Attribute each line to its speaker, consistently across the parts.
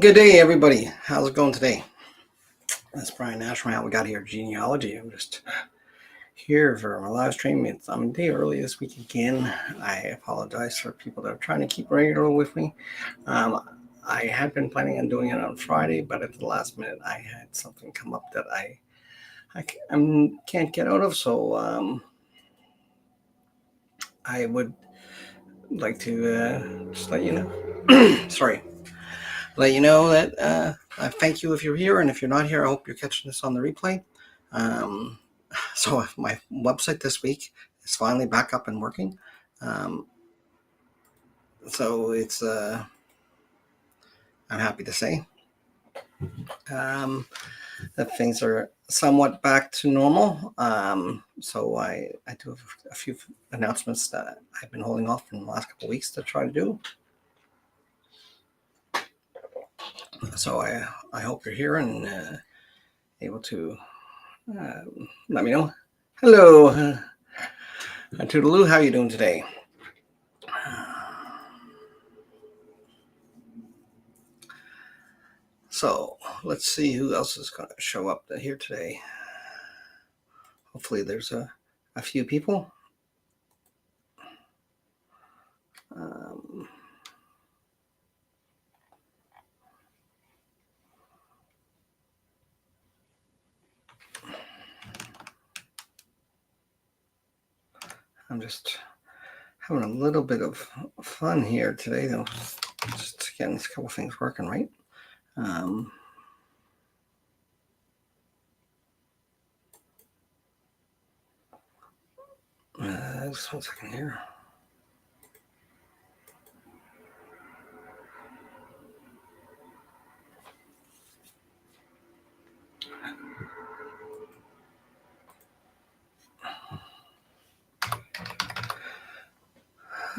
Speaker 1: Good day, everybody. How's it going today? That's Brian Nash from How We Got Here Genealogy. I'm just here for my live stream. I'm a day early this week again. I apologize for people that are trying to keep regular with me. I had been planning on doing it on Friday, but at the last minute, I had something come up that I can't get out of. So I would like to just let you know. Sorry. Let you know that I thank you if you're here, and if you're not here, I hope you're catching this on the replay. So my website this week is finally back up and working. So it's I'm happy to say that things are somewhat back to normal. So I do have a few announcements that I've been holding off in the last couple of weeks to try to do. So I hope you're here and able to let me know. Hello, Toodaloo, how are you doing today? So let's see who else is going to show up here today. Hopefully there's a few people. I'm just having a little bit of fun here today, though. Just getting a couple things working, right? Just 1 second here.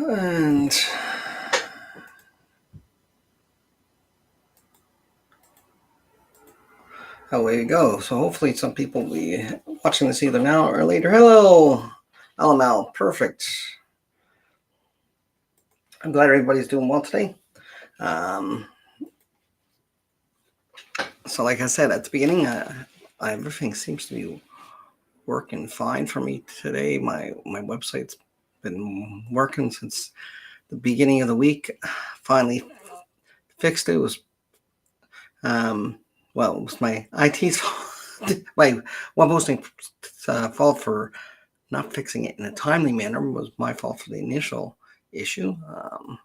Speaker 1: And away you go. So hopefully some people will be watching this either now or later. Hello, Alamal. Perfect. I'm glad everybody's doing well today. So like I said at the beginning, everything seems to be working fine for me today. My website's been working since the beginning of the week. Finally fixed it. It was it was my IT's fault. My web hosting fault for not fixing it in a timely manner. It was my fault for the initial issue. I'm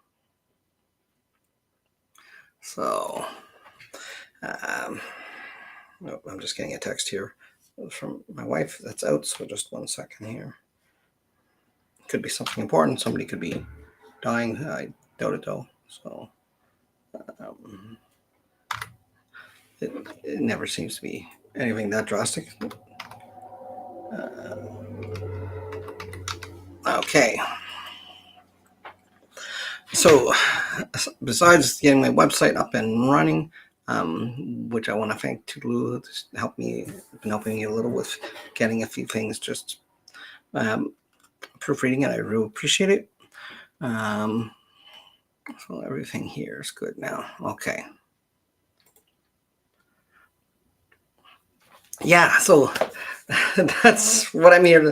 Speaker 1: just getting a text here from my wife that's out, so just 1 second here. Could be something important. Somebody could be dying. I doubt it though. So it never seems to be anything that drastic. Okay. So besides getting my website up and running, which I want to thank Toodaloo to help me, been helping me a little with getting a few things just proofreading it. I really appreciate it. So everything here is good now. Okay. Yeah, so that's what I'm here to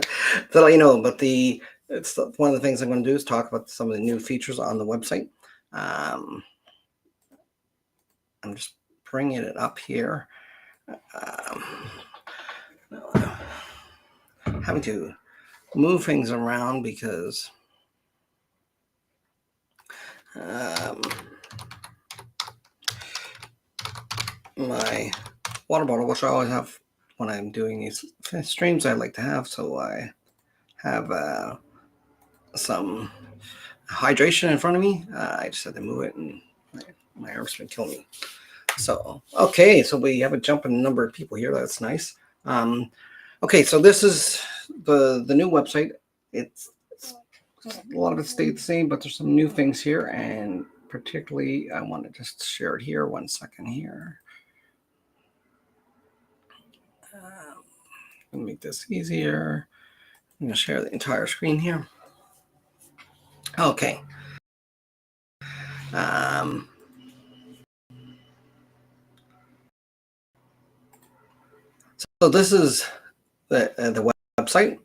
Speaker 1: let you know. But it's one of the things I'm going to do is talk about some of the new features on the website. I'm just bringing it up here. Having to move things around because my water bottle, which I always have when I'm doing these streams, I like to have, so I have some hydration in front of me. I just had to move it, and my arms would kill me. So okay, so we have a jumping number of people here. That's nice. Okay, so this is the new website. It's a lot of it stayed the same, but there's some new things here, and particularly I want to just share it here. 1 second here. Make this easier. I'm going to share the entire screen here. Okay. So this is the website.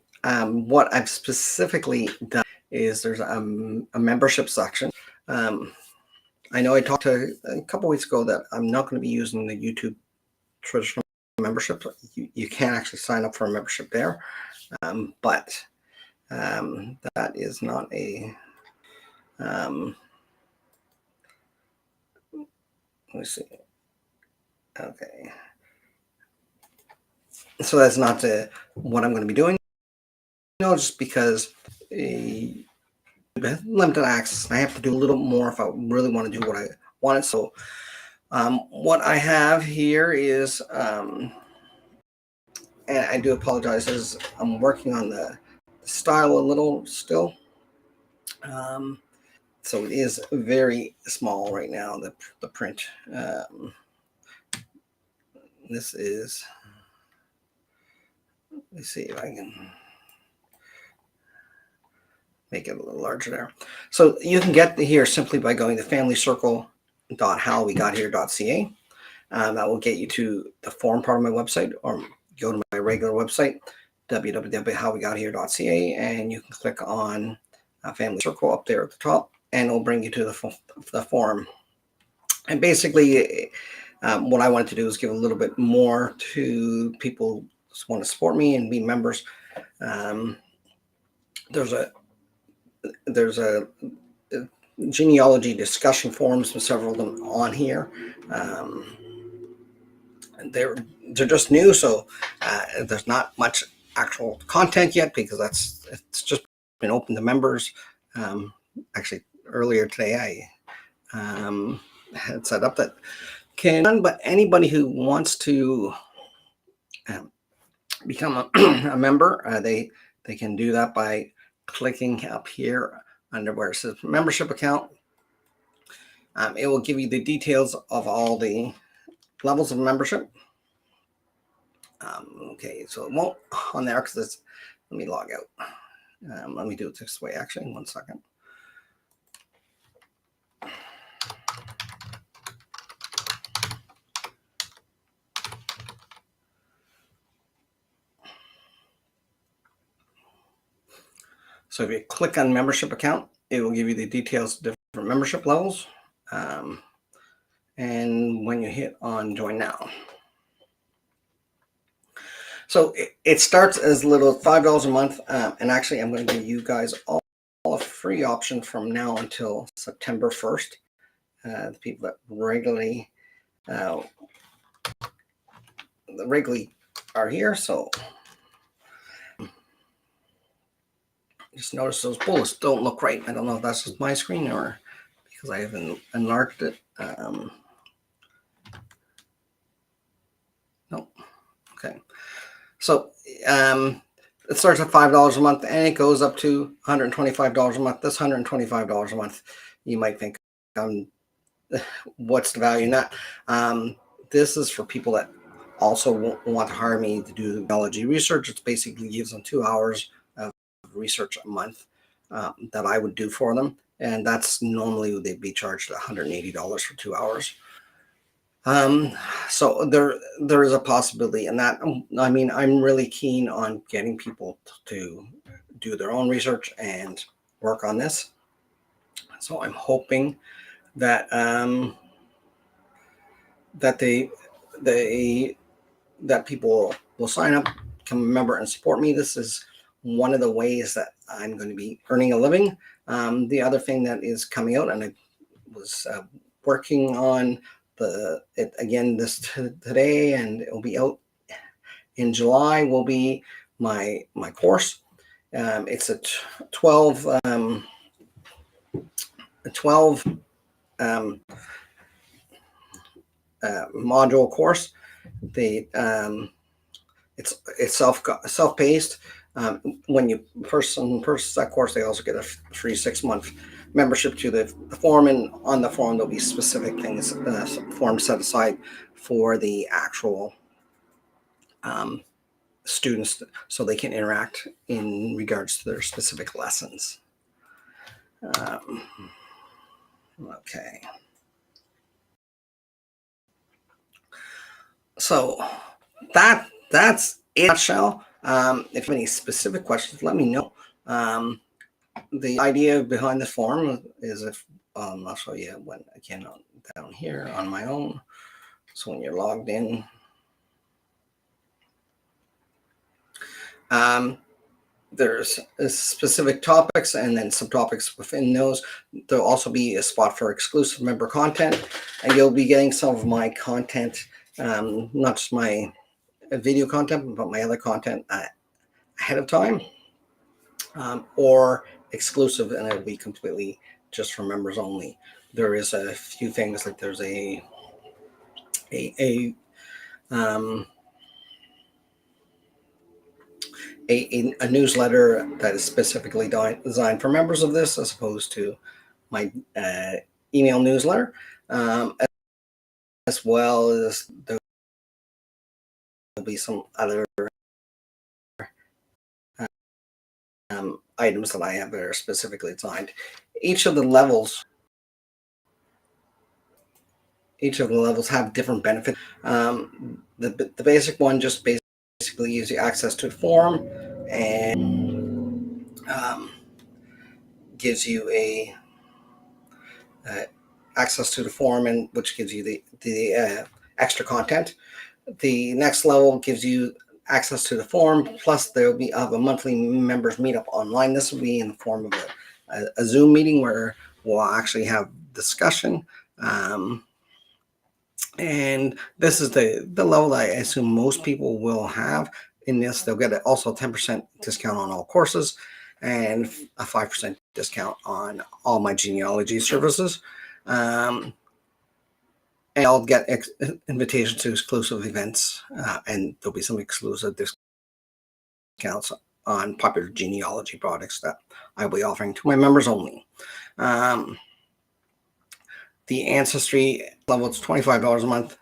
Speaker 1: What I've specifically done is there's a membership section. I know I talked to a couple weeks ago that I'm not going to be using the YouTube traditional membership. You can actually sign up for a membership there, but that is not a. Let me see. Okay, so that's not what I'm going to be doing. No, just because limited access. I have to do a little more if I really want to do what I wanted. So what I have here is, and I do apologize, as I'm working on the style a little still. So it is very small right now, the print. This is, let's see if I can make it a little larger there. So you can get here simply by going to familycircle.howwegothere.ca. That will get you to the forum part of my website, or go to my regular website, www.howwegothere.ca, and you can click on Family Circle up there at the top, and it'll bring you to the forum. And basically, what I wanted to do is give a little bit more to people who want to support me and be members. There's a genealogy discussion forums, and several of them on here. They're just new, so there's not much actual content yet, because it's just been open to members. Actually, earlier today I had set up that can, but anybody who wants to become a member, they can do that by clicking up here under where it says membership account. It will give you the details of all the levels of membership. Okay, so it won't on there because it's, let me log out. Let me do it this way, actually, 1 second. So if you click on membership account, it will give you the details of different membership levels. And when you hit on join now. So it starts as little as $5 a month. And actually, I'm going to give you guys all a free option from now until September 1st. The people that regularly are here. So just notice those bullets don't look right. I don't know if that's just my screen or because I haven't enlarged it. No. Okay. So it starts at $5 a month and it goes up to $125 a month. This $125 a month, you might think, what's the value in that? This is for people that also want to hire me to do genealogy research. It basically gives them 2 hours of research a month that I would do for them. And that's normally they'd be charged $180 for 2 hours. So there is a possibility, and that, I mean, I'm really keen on getting people to do their own research and work on this. So I'm hoping that that people will sign up, become a member, and support me. This is one of the ways that I'm going to be earning a living. The other thing that is coming out, and I was working on it again today, and it will be out in July, will be my course. It's a 12 module course. It's self-paced. When you purchase that course, they also get a free 6-month membership to the forum, and on the forum there'll be specific things, forms set aside for the actual students, so they can interact in regards to their specific lessons. Okay. So that that's it in a nutshell. If you have any specific questions, let me know. The idea behind this forum is if I'll show you when again down here on my own. So when you're logged in, there's specific topics and then subtopics within those. There'll also be a spot for exclusive member content, and you'll be getting some of my content, not just my video content, but my other content ahead of time, or exclusive, and it'll be completely just for members only. There is a few things like there's a newsletter that is specifically designed for members of this, as opposed to my email newsletter, as well as there'll be some other items that I have that are specifically designed. Each of the levels have different benefits. The basic one just basically gives you access to the forum and gives you a access to the forum, and which gives you the extra content. The next level gives you access to the forum, plus there will be a monthly members meetup online. This will be in the form of a Zoom meeting where we'll actually have discussion. And this is the level that I assume most people will have. In this, they'll get also 10% discount on all courses and a 5% discount on all my genealogy services. And I'll get invitations to exclusive events, and there'll be some exclusive discounts on popular genealogy products that I'll be offering to my members only. The Ancestry level is $25 a month.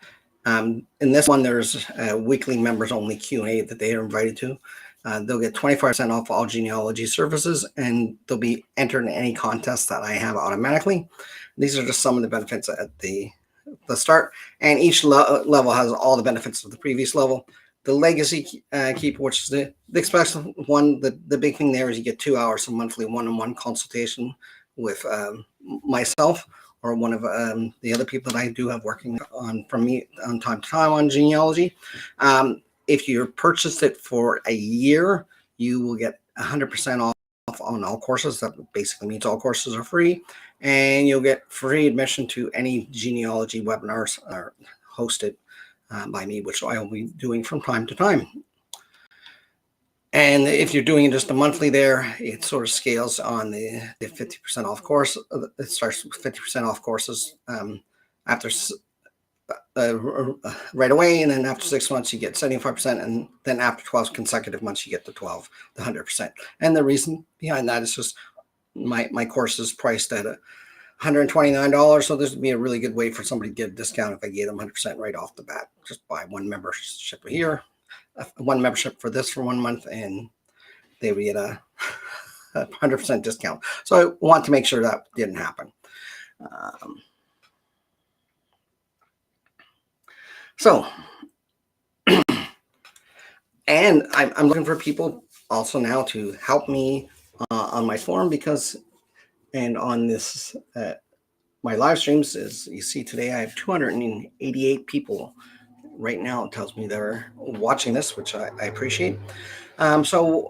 Speaker 1: In this one, there's a weekly members only Q&A that they are invited to. They'll get 25% off all genealogy services, and they'll be entered in any contest that I have automatically. These are just some of the benefits at the start, and each level has all the benefits of the previous level. The Legacy Keeper, which is the expensive one, the big thing there is you get 2 hours of monthly one-on-one consultation with myself or one of the other people that I do have working on from me on time to time on genealogy. If you purchased it for a year, you will get 100% off on all courses. That basically means all courses are free, and you'll get free admission to any genealogy webinars are hosted by me, which I will be doing from time to time. And if you're doing just a monthly there, it sort of scales on the 50% off course. It starts with 50% off courses after right away, and then after 6 months you get 75%, and then after 12 consecutive months you get the 100%. And the reason behind that is just my course is priced at $129, so this would be a really good way for somebody to get a discount if I gave them 100% right off the bat. Just buy one membership here, one membership for this for 1 month, and they would get a 100% discount. So I want to make sure that didn't happen. And I'm looking for people also now to help me on my forum, because, and on this, my live streams, as you see today, I have 288 people right now. It tells me they're watching this, which I appreciate. So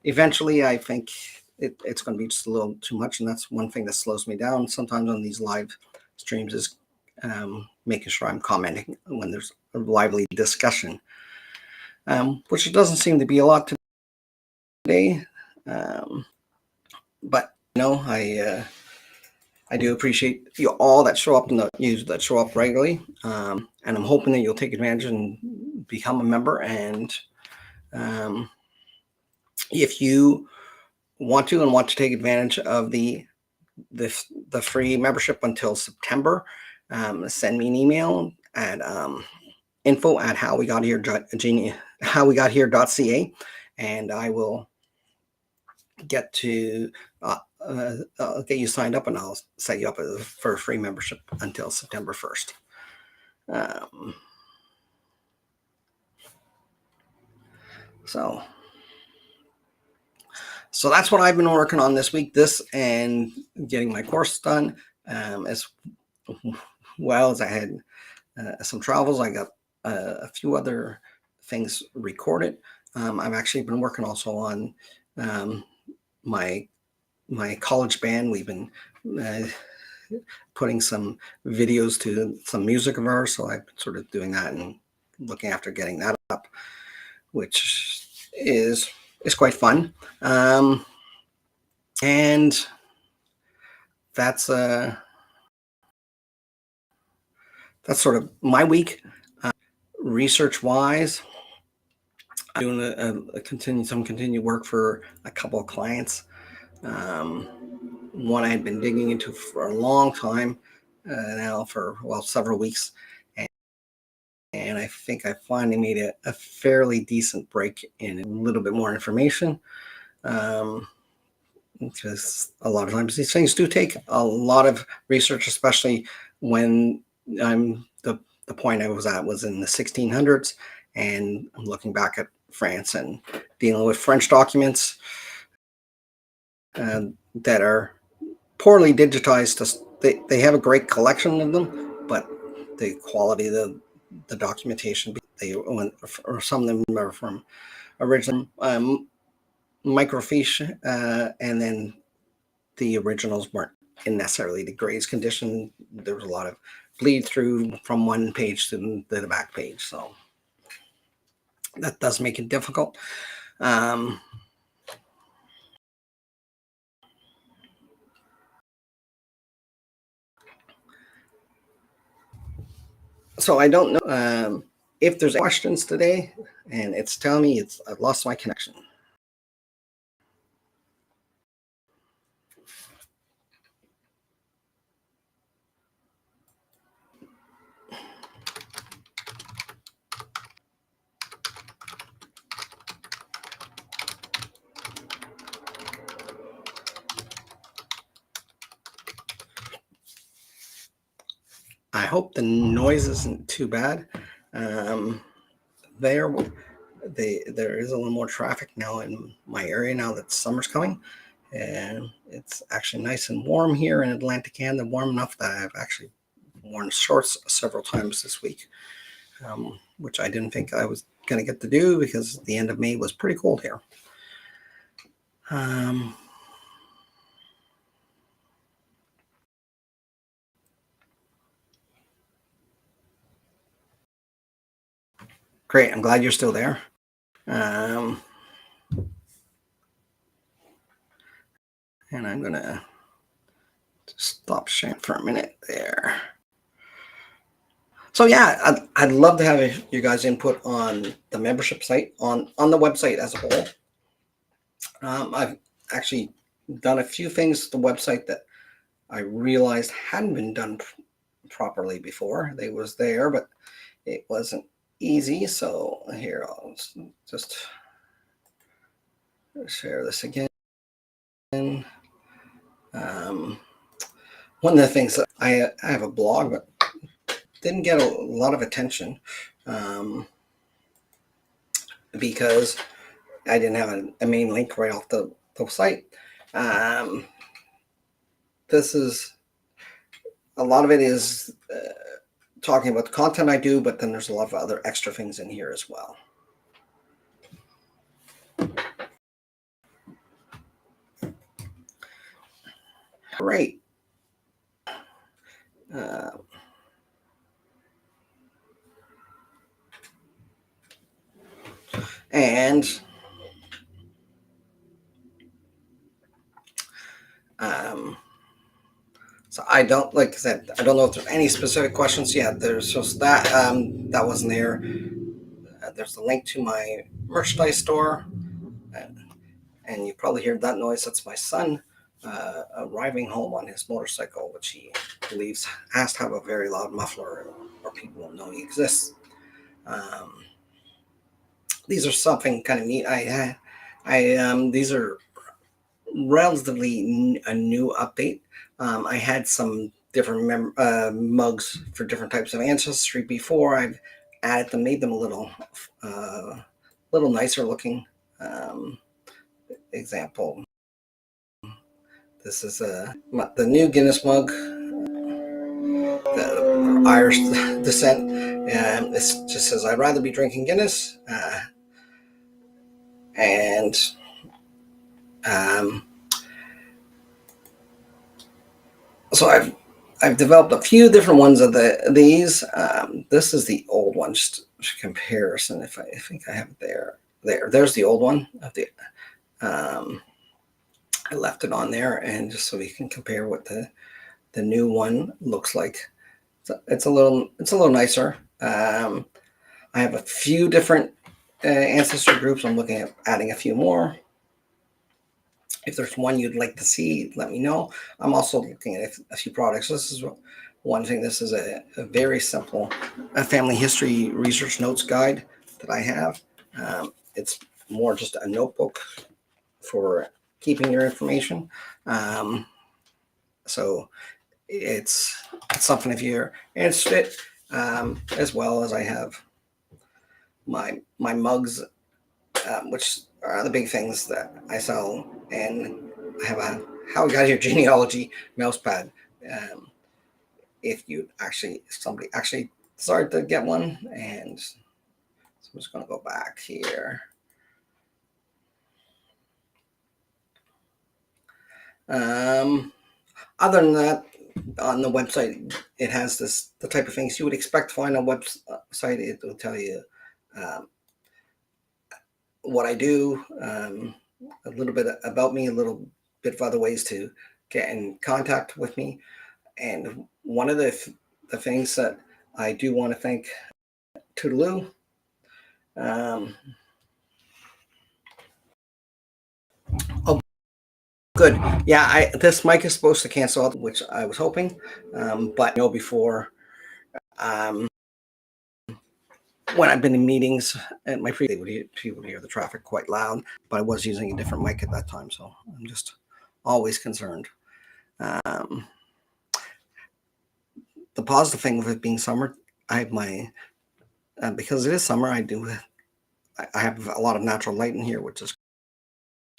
Speaker 1: eventually I think it's going to be just a little too much, and that's one thing that slows me down sometimes on these live streams is making sure I'm commenting when there's a lively discussion, which doesn't seem to be a lot today. But I do appreciate you all that show up and that show up regularly, and I'm hoping that you'll take advantage and become a member. And if you want to take advantage of the free membership until September, send me an email at info@howwegothere.ca, and I will get to I'll get you signed up, and I'll set you up for a free membership until September 1st. So that's what I've been working on this week. This and getting my course done, as well as I had some travels. I got a few other things recorded. I've actually been working also on my college band. We've been putting some videos to some music of ours, so I've been sort of doing that and looking after getting that up, which is quite fun. And that's sort of my week. Research wise, I'm doing some continued work for a couple of clients. One I had been digging into for a long time now, for several weeks, and I think I finally made a fairly decent break in a little bit more information. Because a lot of times these things do take a lot of research, especially when the point I was at was in the 1600s, and I'm looking back at France and dealing with French documents that are poorly digitized. They have a great collection of them, but the quality of the documentation, or some of them are from original microfiche, and then the originals weren't in necessarily the greatest condition. There was a lot of bleed through from one page to the back page, so that does make it difficult. So I don't know if there's questions today, and it's telling me I've lost my connection. I hope the noise isn't too bad. There is a little more traffic now in my area now that summer's coming, and it's actually nice and warm here in Atlantic Canada, warm enough that I've actually worn shorts several times this week, which I didn't think I was going to get to do because the end of May was pretty cold here. Great, I'm glad you're still there. And I'm going to stop sharing for a minute there. So yeah, I'd love to have you guys input on the membership site, on the website as a whole. I've actually done a few things to the website that I realized hadn't been done properly before. They was there, but it wasn't easy. So here, I'll just share this again. One of the things that I have a blog, but didn't get a lot of attention because I didn't have a main link right off the site. This is a lot of it is talking about the content I do, but then there's a lot of other extra things in here as well. Great. And so I don't, like I said, I don't know if there's any specific questions yet. There's just that that wasn't there. There's the link to my merchandise store, and you probably hear that noise. That's my son arriving home on his motorcycle, which he believes has to have a very loud muffler, or people will know he exists. These are something kind of neat. These are relatively a new update. I had some different mugs for different types of ancestry before. I've added them, made them a little little nicer looking. Example. This is the new Guinness mug, the Irish descent. It just says, "I'd rather be drinking Guinness," and so I've developed a few different ones of these. This is the old one, just comparison. If I think I have it there's the old one of the. I left it on there, and just so we can compare what the new one looks like. So it's a little nicer. I have a few different ancestor groups. I'm looking at adding a few more. If there's one you'd like to see, let me know. I'm also looking at a few products. This is one thing. This is a very simple family history research notes guide that I have. It's more just a notebook for keeping your information. So it's something if you're interested, as well as I have my mugs, which are the big things that I sell, and I have a How We Got Here Genealogy mouse pad. If somebody actually started to get one, and so I'm just going to go back here. Other than that, on the website, it has the type of things you would expect to find on a website. It will tell you what I do, a little bit about me, a little bit of other ways to get in contact with me. And one of the things that I do want to thank Toodaloo. Oh, good. Yeah, this mic is supposed to cancel out, which I was hoping, but before. When I've been in meetings at my people would hear the traffic quite loud, but I was using a different mic at that time, so I'm just always concerned. The positive thing with it being summer, I have because it is summer, I have a lot of natural light in here, which is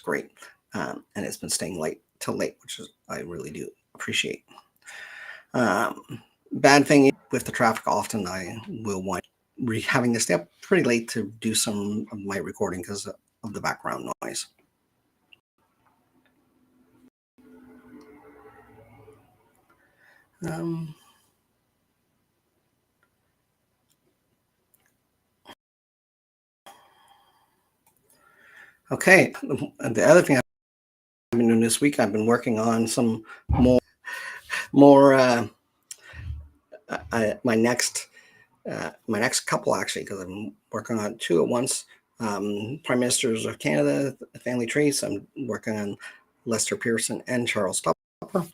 Speaker 1: great, and it's been staying light till late, which I really do appreciate. Bad thing with the traffic, often I will want having to stay up pretty late to do some of my recording because of the background noise. Okay, the other thing I've been doing this week, I've been working on some more my next couple, actually, because I'm working on two at once. Prime Ministers of Canada, family trees. I'm working on Lester Pearson and Charles Tupper.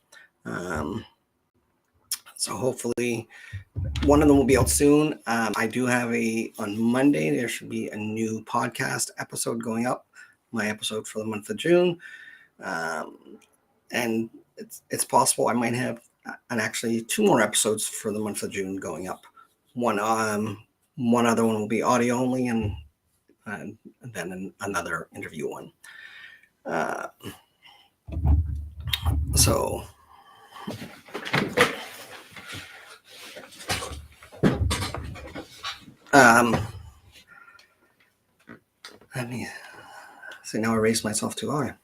Speaker 1: So hopefully one of them will be out soon. I do have on Monday, there should be a new podcast episode going up, my episode for the month of June. And it's possible I might have actually two more episodes for the month of June going up. One other one will be audio only, and then another interview one. So let me see. Now I raised myself too high.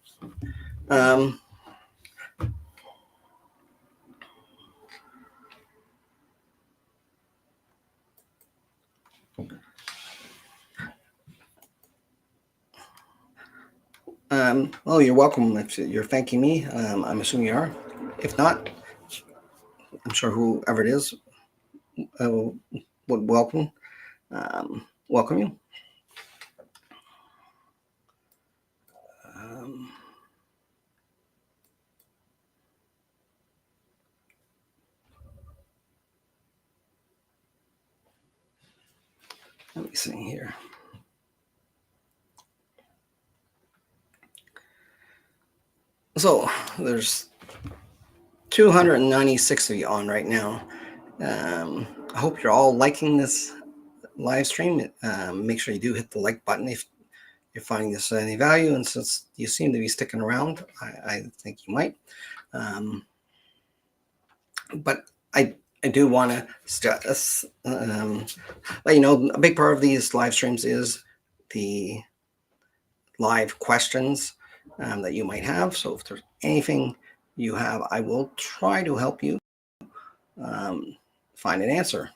Speaker 1: Well, you're welcome. If you're thanking me, I'm assuming you are. If not, I'm sure whoever it is would welcome you. Let me see here. So there's 296 of you on right now. I hope you're all liking this live stream. Make sure you do hit the like button you're finding this any value, and since you seem to be sticking around, I think you might. But I do want to let you know a big part of these live streams is the live questions that you might have. So if there's anything you have, I will try to help you find an answer.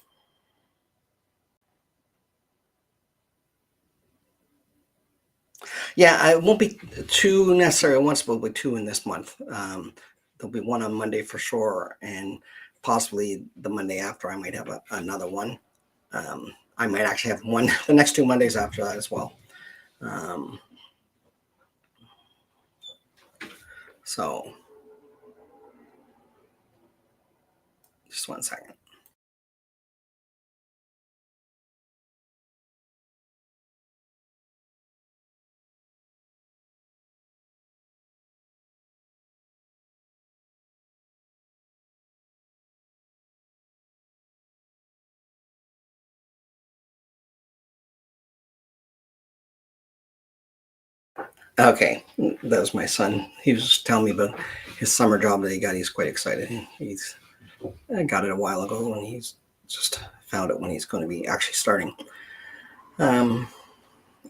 Speaker 1: Yeah, it won't be two necessarily once, but with two in this month. There'll be one on Monday for sure, and possibly the Monday after I might have another one. I might actually have one the next 2 Mondays after that as well. So just 1 second. Okay, that was my son. He was just telling me about his summer job that he got. He's quite excited. He's got it a while ago, and he's just found it when he's going to be actually starting. I'm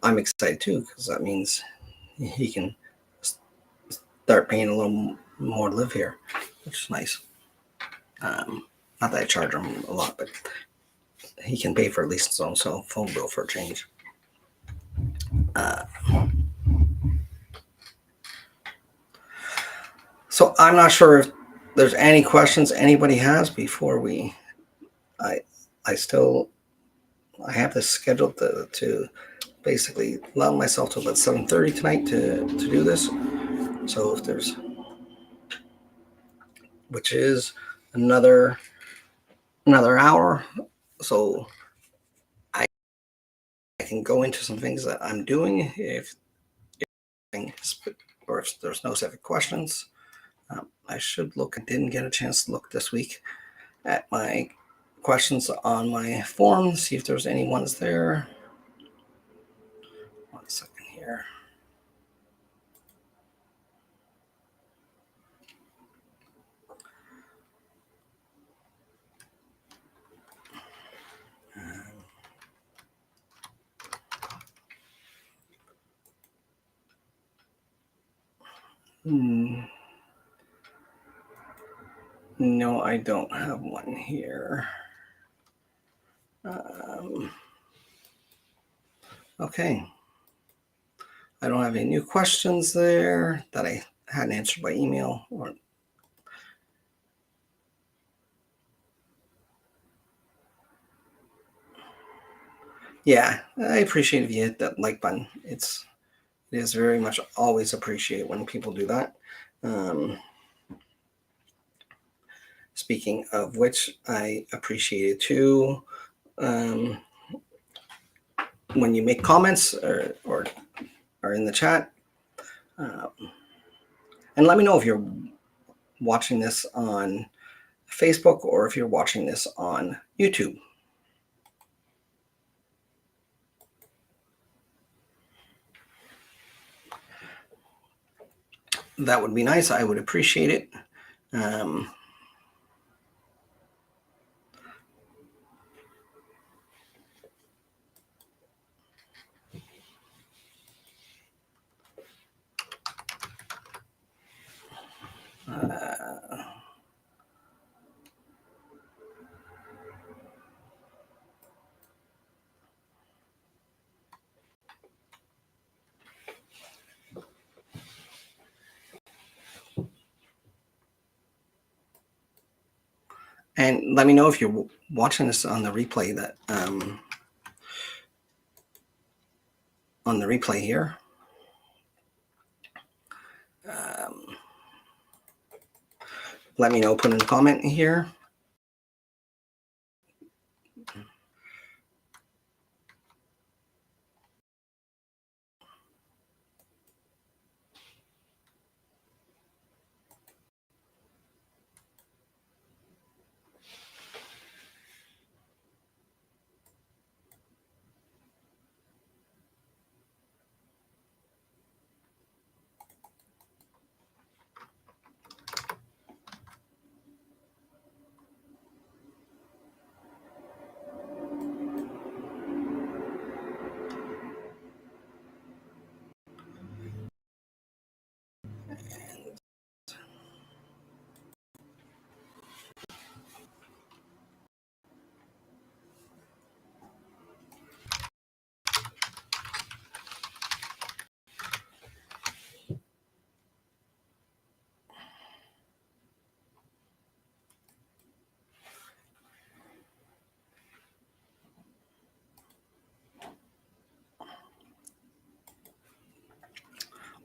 Speaker 1: excited too because that means he can start paying a little more to live here, which is nice. Not that I charge him a lot, but he can pay for at least his own cell phone bill for a change. So I'm not sure if there's any questions anybody has before we. I have this scheduled to basically allow myself to about 7:30 tonight to do this. So if there's, which is another hour, so I can go into some things that I'm doing or if there's no specific questions. I should look. I didn't get a chance to look this week at my questions on my form, see if there's any ones there. 1 second here. No, I don't have one here. Okay. I don't have any new questions there that I hadn't answered by email. Yeah, I appreciate if you hit that like button. It is very much always appreciate when people do that. Speaking of which, I appreciate it too. When you make comments or in the chat, and let me know if you're watching this on Facebook or if you're watching this on YouTube. That would be nice. I would appreciate it. And let me know if you're watching this on the replay on the replay here. Let me know, put in a comment here.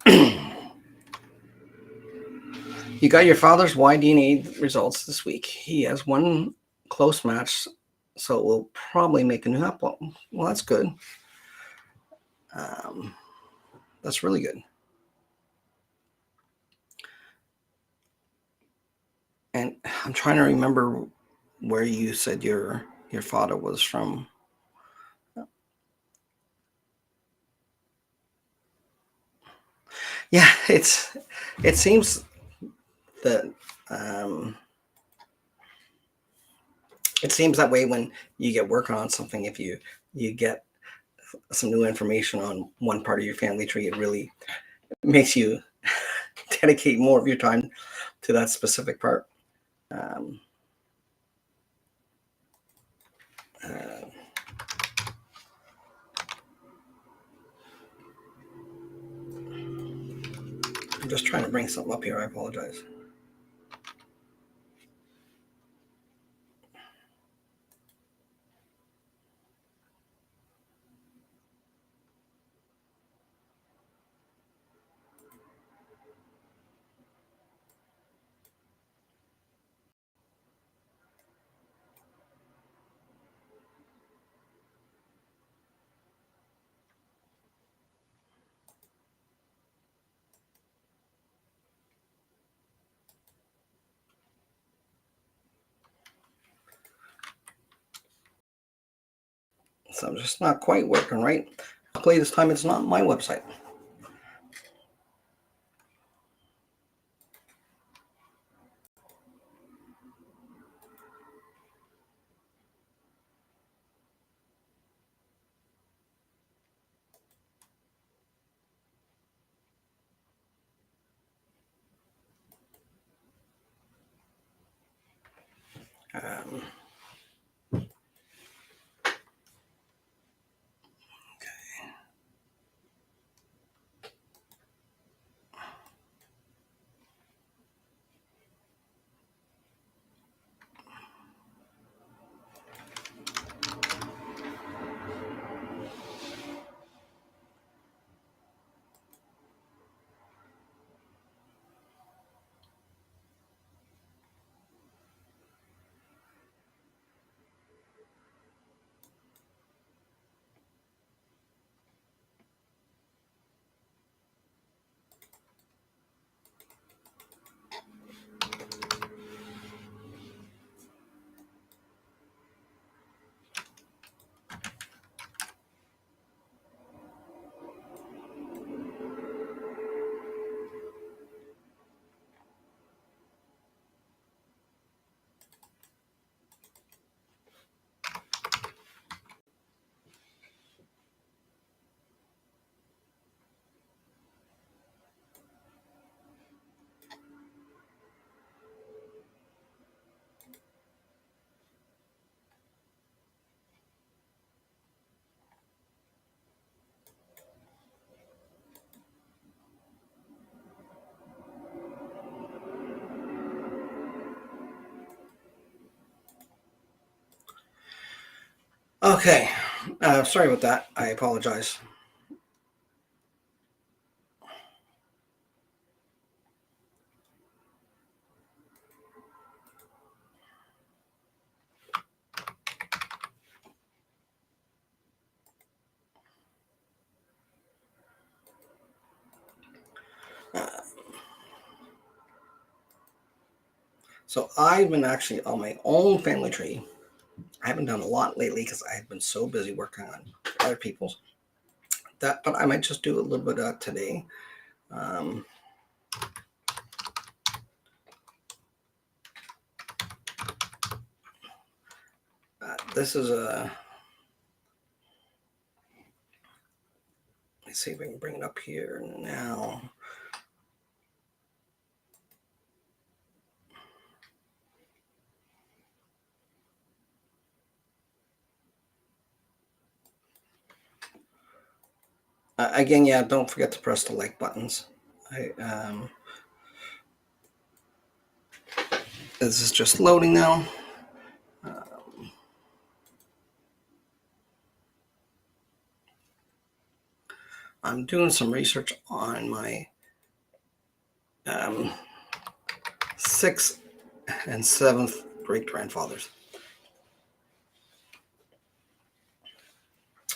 Speaker 1: You got your father's Y-DNA results this week. He has one close match, so we'll probably make a new upload. Well, that's good. That's really good. And I'm trying to remember where you said your father was from. Yeah, it seems that it seems that way when you get working on something. If you get some new information on one part of your family tree, it really makes you dedicate more of your time to that specific part. I'm just trying to bring something up here. I apologize. So I'm just not quite working right. Luckily, this time it's not my website. Um, okay, sorry about that. I apologize. So I've been actually on my own family tree. I haven't done a lot lately because I've been so busy working on other people's. But I might just do a little bit of that today. Um, this is a. Let's see if I can bring it up here now. Again, yeah, don't forget to press the like buttons. This is just loading now. I'm doing some research on my 6th and 7th great grandfathers.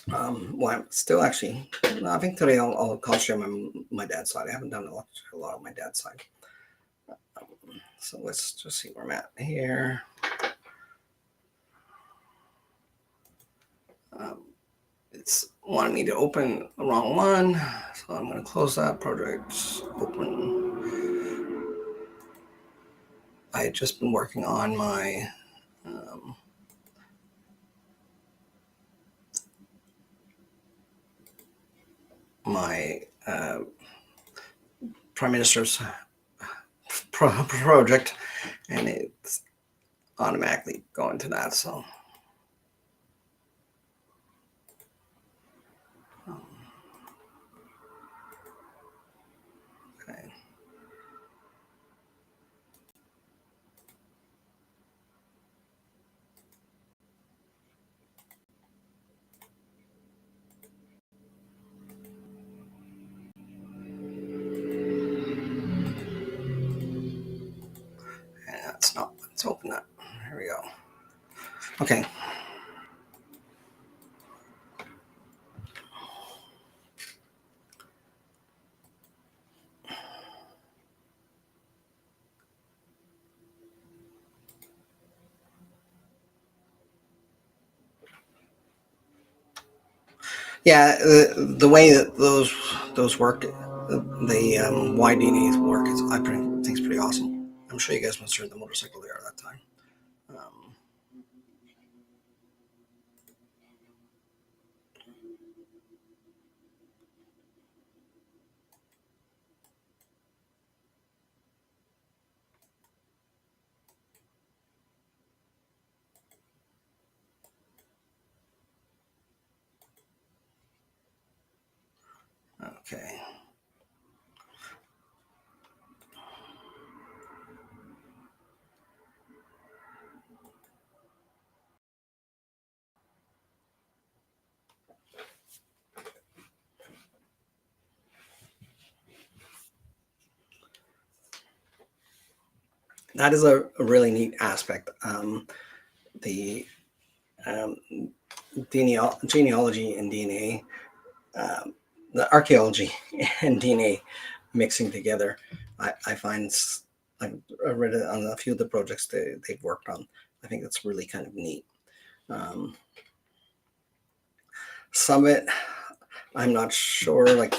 Speaker 1: Well, I'm still actually, no, I think today I'll concentrate on my dad's side. I haven't done a lot on my dad's side. So let's just see where I'm at here. It's wanting me to open the wrong one, so I'm going to close that project. Open. I had just been working on my Prime Minister's project, and it's automatically going to that. So okay. And that's not, let's open that. Here we go. Okay. Yeah, the way that those work, the wide DNAs work, I think it's pretty awesome. I'm sure you guys must have heard the motorcycle there at that time. Okay. That is a really neat aspect. The genealogy and DNA, the archaeology and DNA mixing together. I find I've read it on a few of the projects they've worked on. I think that's really kind of neat. Some of it, I'm not sure. Like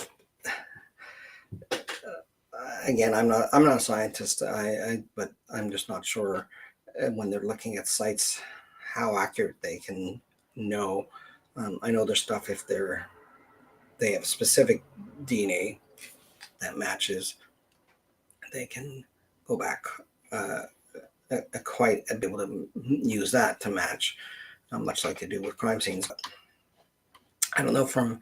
Speaker 1: again, I'm not a scientist. But I'm just not sure when they're looking at sites how accurate they can know. I know there's stuff if they have specific DNA that matches, they can go back quite a bit to use that to match, much like they do with crime scenes. But I don't know from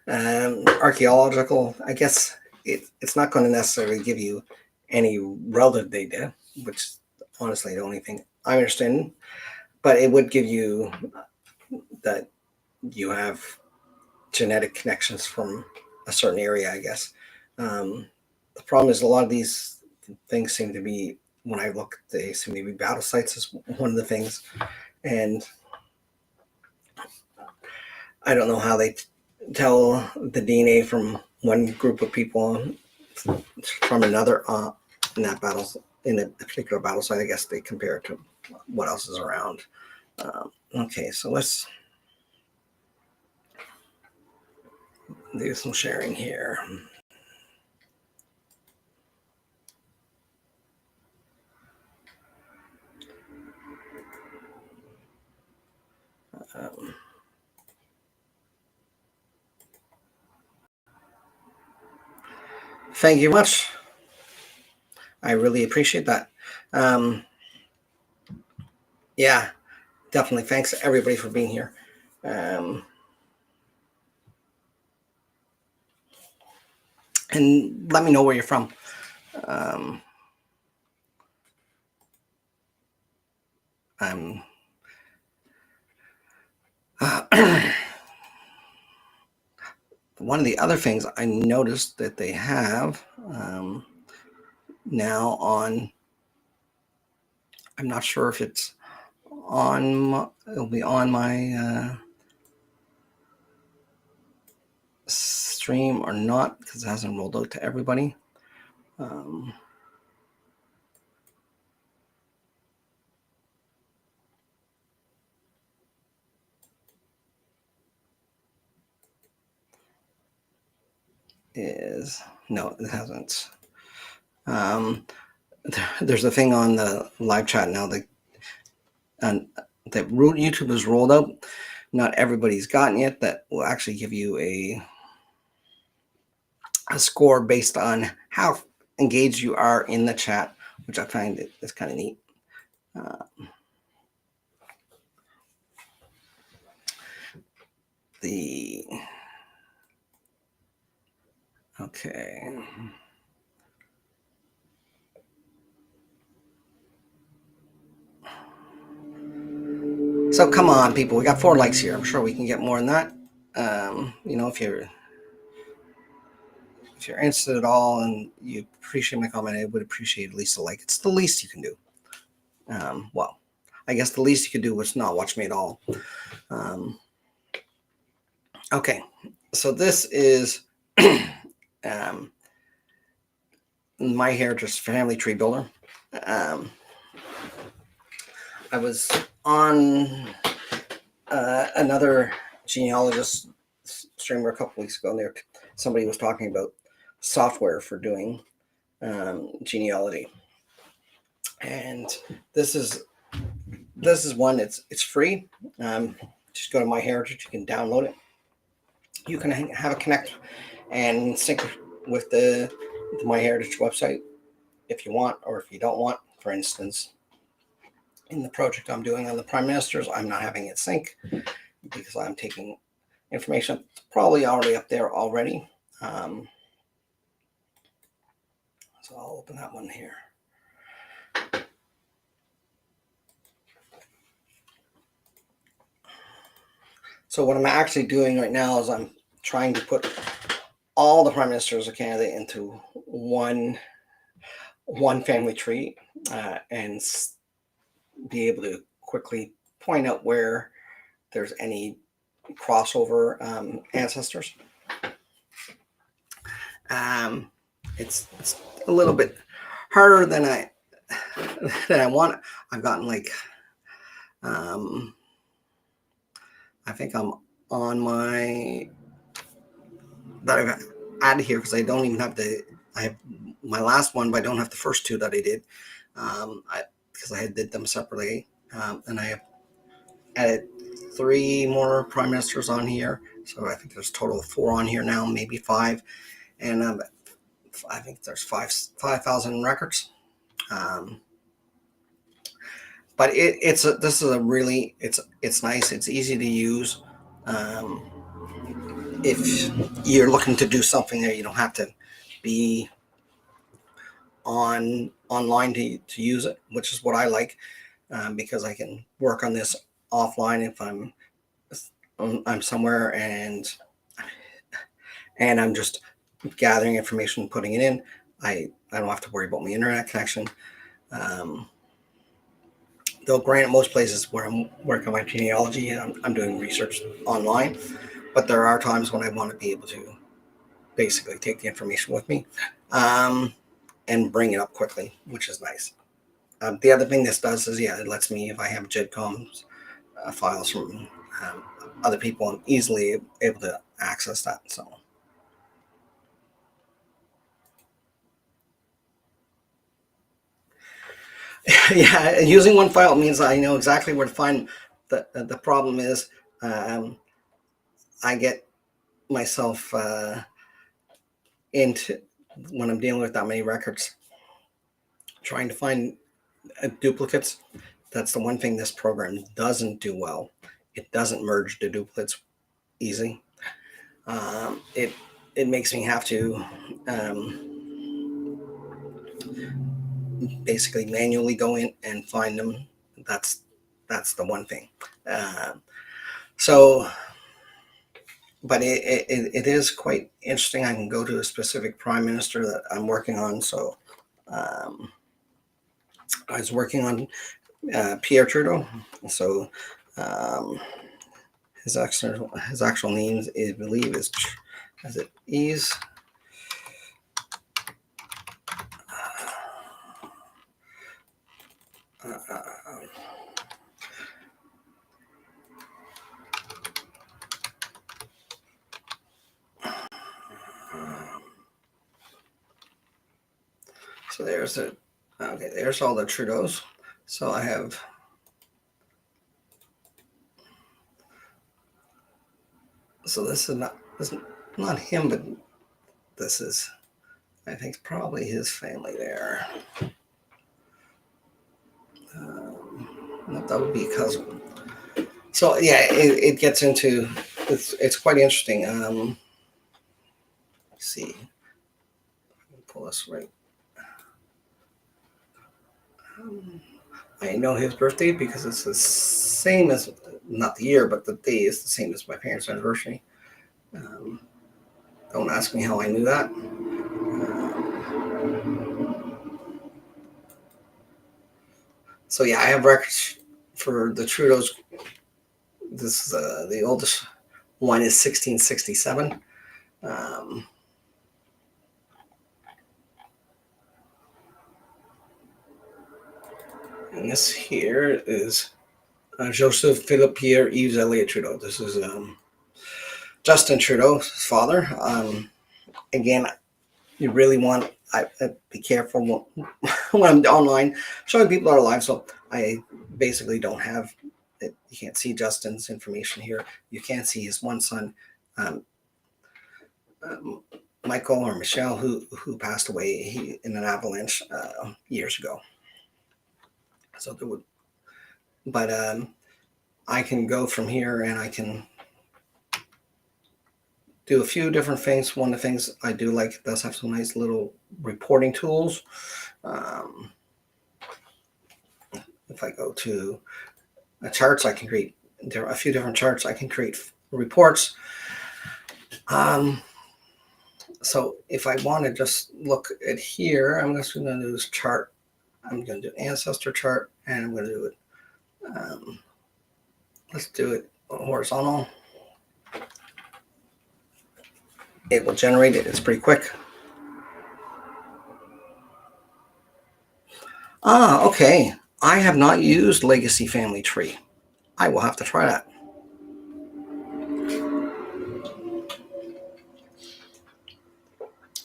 Speaker 1: archaeological, I guess it's not going to necessarily give you any relative data, which honestly the only thing I understand, but it would give you that you have genetic connections from a certain area, I guess. The problem is a lot of these things seem to be, when I look, they seem to be battle sites is one of the things. And I don't know how they tell the DNA from one group of people from another in that battle, in a particular battle site. I guess they compare it to what else is around. Okay, so let's do some sharing here. Thank you much. I really appreciate that. Yeah, definitely. Thanks everybody for being here. And let me know where you're from. I'm one of the other things I noticed that they have, now on, I'm not sure if it's on, it'll be on my stream or not, because it hasn't rolled out to everybody. No, it hasn't. There's a thing on the live chat now that YouTube has rolled out. Not everybody's gotten yet. That will actually give you a score based on how engaged you are in the chat, which I find is kind of neat. Okay. So come on, people. We got 4 likes here. I'm sure we can get more than that. If you're interested at all and you appreciate my comment, I would appreciate at least a like. It's the least you can do. Well, I guess the least you could do was not watch me at all. Okay, so this is My Heritage Family Tree Builder. I was on another genealogist streamer a couple weeks ago, and there somebody was talking about software for doing genealogy, and this is one. It's free. Just go to My Heritage. You can download it. You can have a connect and sync with the My Heritage website if you want, or if you don't want. For instance, in the project I'm doing on the Prime Ministers, I'm not having it sync because I'm taking information that's probably already up there already. So I'll open that one here. So what I'm actually doing right now is I'm trying to put all the Prime Ministers of Canada into one family tree and be able to quickly point out where there's any crossover ancestors. It's a little bit harder than I want. I've gotten like I think I'm on my that I've added here because I don't even have I have my last one, but I don't have the first 2 that I did because I did them separately, and I have added 3 more Prime Ministers on here, so I think there's a total of 4 on here now, maybe 5, and I think there's 5,000 records. But this is a really it's nice. It's easy to use. If you're looking to do something there, you don't have to be online to use it, which is what I like, because I can work on this offline if I'm somewhere and I'm just gathering information, putting it in. I don't have to worry about my internet connection. Though granted, most places where I'm working on my genealogy and I'm doing research online, but there are times when I want to be able to basically take the information with me and bring it up quickly, which is nice. The other thing this does is, it lets me, if I have GEDCOM files from other people, I'm easily able to access that. So. Yeah, using one file means I know exactly where to find. The problem is I get myself into, when I'm dealing with that many records, trying to find duplicates. That's the one thing this program doesn't do well. It doesn't merge the duplicates easy. It makes me have to basically manually go in and find them. That's the one thing. But it is quite interesting. I can go to a specific Prime Minister that I'm working on. So I was working on Pierre Trudeau. So his actual name, I believe, is it Ease? So there's it. Okay, there's all the Trudeaus. So I have. So this is not him, but this is, I think, probably his family there. That would be a cousin. So yeah, it gets into, it's quite interesting. Let's see, pull this right. I know his birthday because it's the same as, not the year, but the day is the same as my parents' anniversary. Don't ask me how I knew that. So yeah, I have records for the Trudeaus. This is the oldest one is 1667. And this here is Joseph Philippe Pierre Yves Elliott Trudeau. This is Justin Trudeau's father. Again, you really want, I be careful when I'm online showing people that are alive. So I basically don't have it. You can't see Justin's information here. You can't see his one son, Michael or Michelle, who passed away in an avalanche years ago. So there would, but I can go from here and I can do a few different things. One of the things I do like, it does have some nice little reporting tools. If I go to charts, I can create a few different charts. I can create reports. So if I want to just look at here, I'm just going to do this chart. I'm going to do ancestor chart, and I'm going to do it. Let's do it horizontal. It will generate it. It's pretty quick. Okay. I have not used Legacy Family Tree. I will have to try that.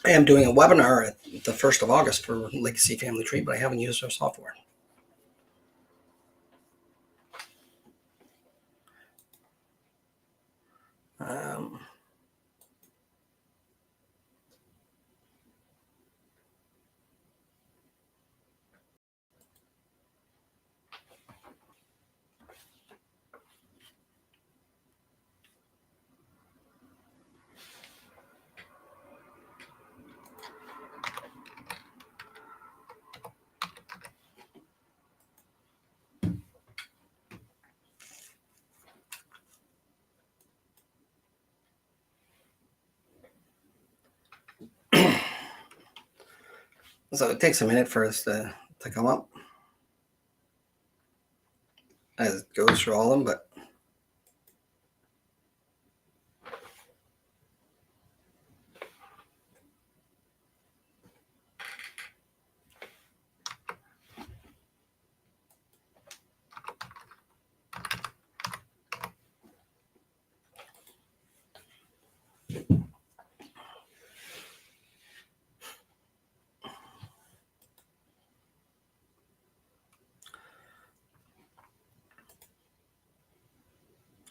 Speaker 1: I am doing a webinar at the 1st of August for Legacy Family Tree, but I haven't used their software. So it takes a minute for us to come up as it goes through all of them, but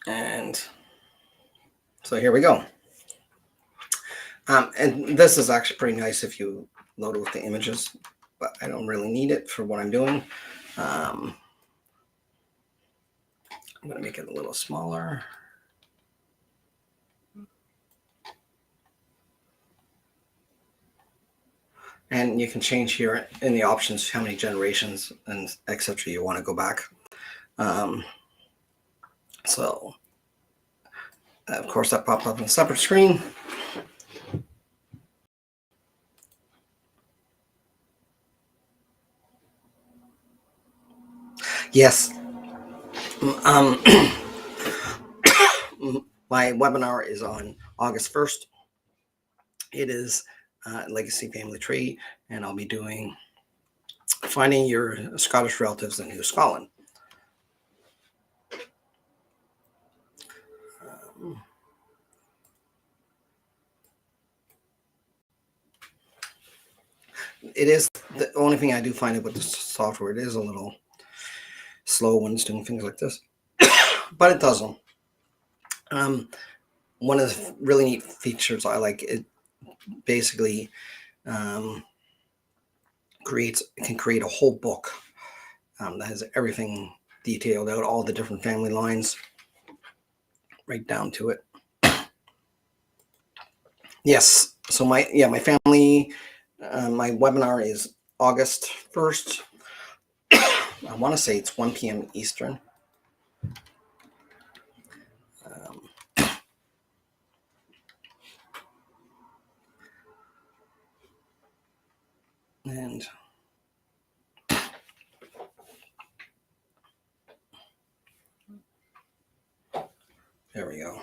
Speaker 1: and so here we go. And this is actually pretty nice if you load it with the images, but I don't really need it for what I'm doing. I'm going to make it a little smaller. And you can change here in the options how many generations and etc. you want to go back. So, of course, that pops up on a separate screen. Yes. Um, my webinar is on August 1st. It is Legacy Family Tree, and I'll be doing finding your Scottish relatives in New Scotland. It is the only thing I do find it with the software. It is a little slow when it's doing things like this, but it does them. One of the really neat features I like, it basically can create a whole book that has everything detailed out, all the different family lines, right down to it. Yes. So my family, my webinar is August 1st. I want to say it's 1 p.m. Eastern. And there we go.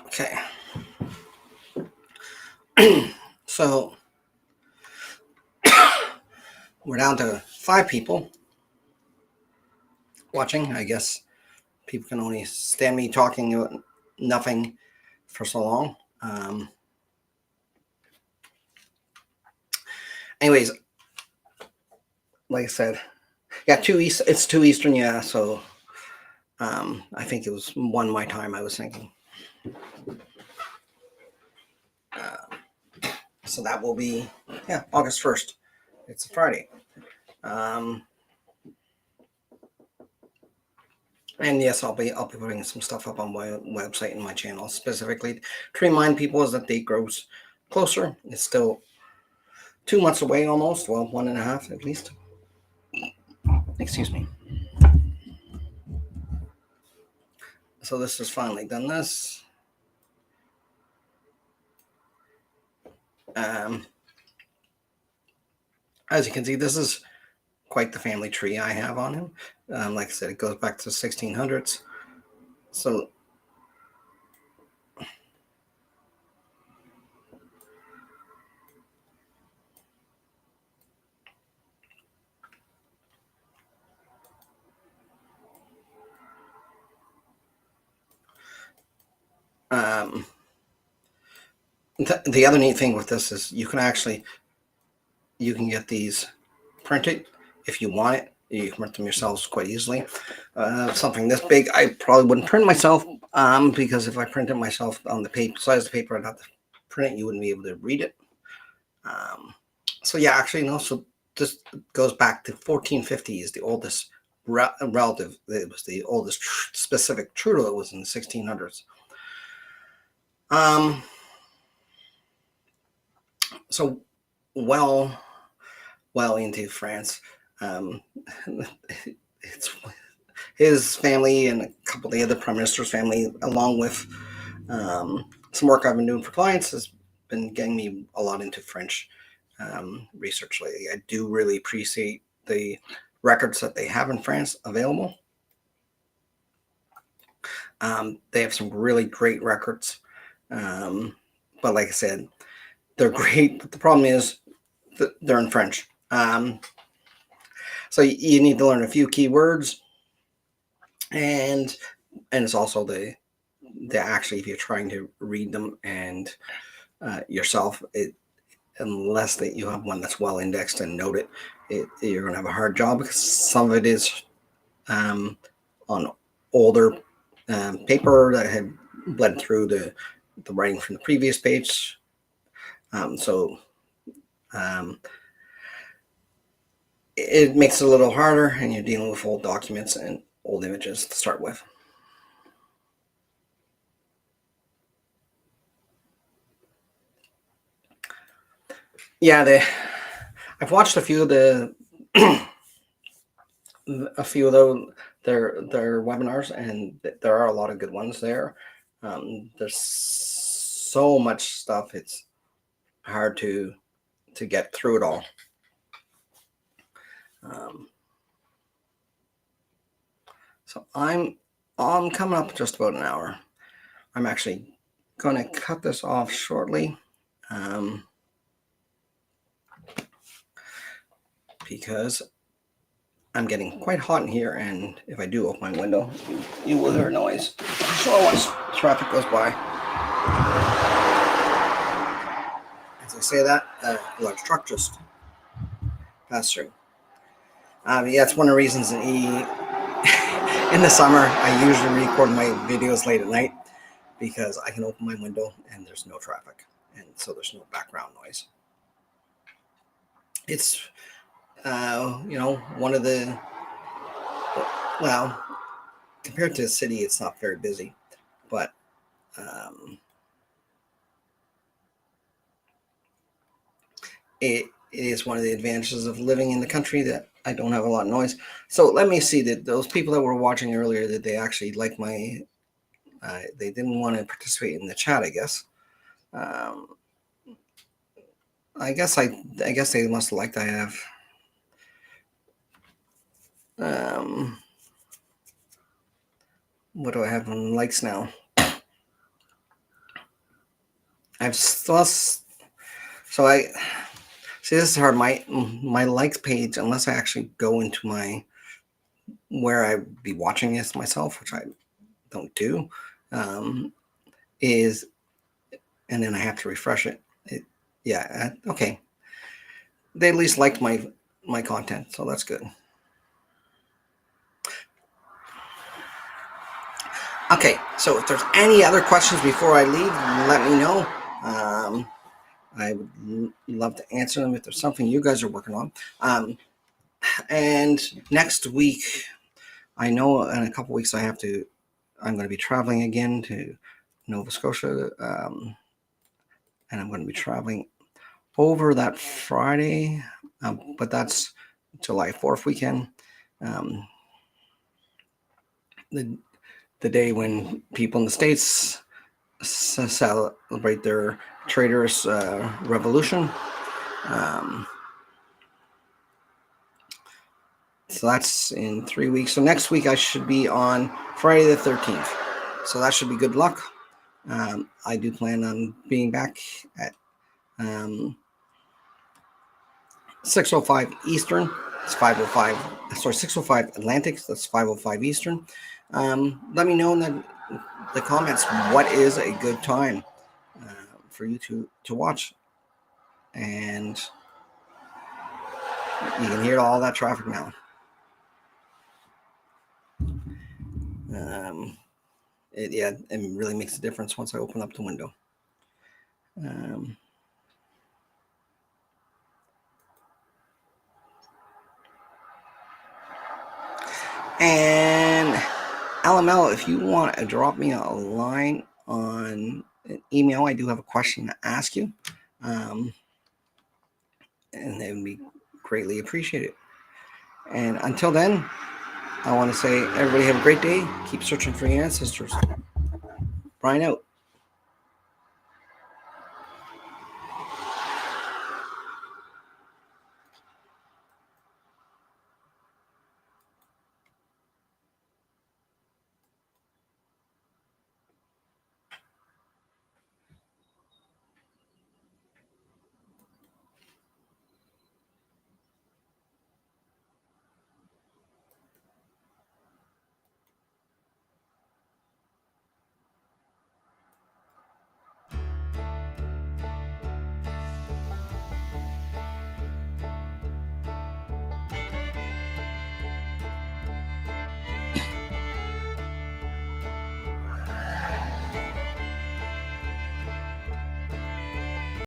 Speaker 1: Okay. So we're down to 5 people watching. I guess people can only stand me talking about nothing for so long. Anyways, like I said, yeah, it's 2 Eastern, yeah. So I think it was 1 my time, I was thinking. So that will be, yeah, August 1st. It's a Friday. And yes, I'll be putting some stuff up on my website and my channel specifically to remind people as that date grows closer. It's still 2 months away almost. Well, 1.5 at least. Excuse me. So this has finally done this. As you can see, this is quite the family tree I have on him. Like I said, it goes back to the 1600s. So the other neat thing with this is you can get these printed if you want it. You can print them yourselves quite easily. Something this big, I probably wouldn't print myself because if I print it myself on the paper size of the paper, I'd have to print it. You wouldn't be able to read it. So yeah, actually, no. So this goes back to 1450 is the oldest relative. It was the oldest specific true to it was in the 1600s. So well into France. It's his family and a couple of the other prime minister's family, along with some work I've been doing for clients, has been getting me a lot into French research lately. I do really appreciate the records that they have in France available. They have some really great records, but like I said, they're great. But the problem is that they're in French. So you need to learn a few keywords, and it's also the actually, if you're trying to read them and yourself, unless that you have one that's well indexed and noted, you're going to have a hard job because some of it is on older paper that had bled through the writing from the previous page. It makes it a little harder, and you're dealing with old documents and old images to start with. Yeah, I've watched a few of the a few of their webinars, and there are a lot of good ones there. There's so much stuff; it's hard to get through it all. So I'm coming up just about an hour. I'm actually going to cut this off shortly because I'm getting quite hot in here, and if I do open my window, you will hear noise. So once traffic goes by, as I say that, a large truck just passed through. Yeah, it's one of the reasons in the summer I usually record my videos late at night, because I can open my window and there's no traffic, and so there's no background noise. It's one of the, well, compared to the city, it's not very busy, but it is one of the advantages of living in the country, that I don't have a lot of noise. So let me see, that those people that were watching earlier, that they actually like my, they didn't want to participate in the chat, I guess. I guess they must have liked I have. What do I have on likes now? I've still, so I see, this is hard. My likes page, unless I actually go into my, where I'd be watching this myself, which I don't do, is, and then I have to refresh it. Okay. They at least liked my content, so that's good. Okay, so if there's any other questions before I leave, let me know. I would love to answer them if there's something you guys are working on. And next week, I know in a couple weeks I'm going to be traveling again to Nova Scotia, and I'm going to be traveling over that Friday, but that's July 4th weekend, the day when people in the States celebrate their Traders' Revolution. So that's in 3 weeks. So next week I should be on Friday the 13th. So that should be good luck. I do plan on being back at 6:05 Eastern. It's 5:05. Sorry, 6:05 Atlantic. So that's 5:05 Eastern. Let me know in the comments what is a good time for you to watch, and you can hear all that traffic now. It really makes a difference once I open up the window. And LML, if you want to drop me a line on an email, I do have a question to ask you, and it would be greatly appreciated. And until then, I want to say, everybody have a great day. Keep searching for your ancestors. Brian out.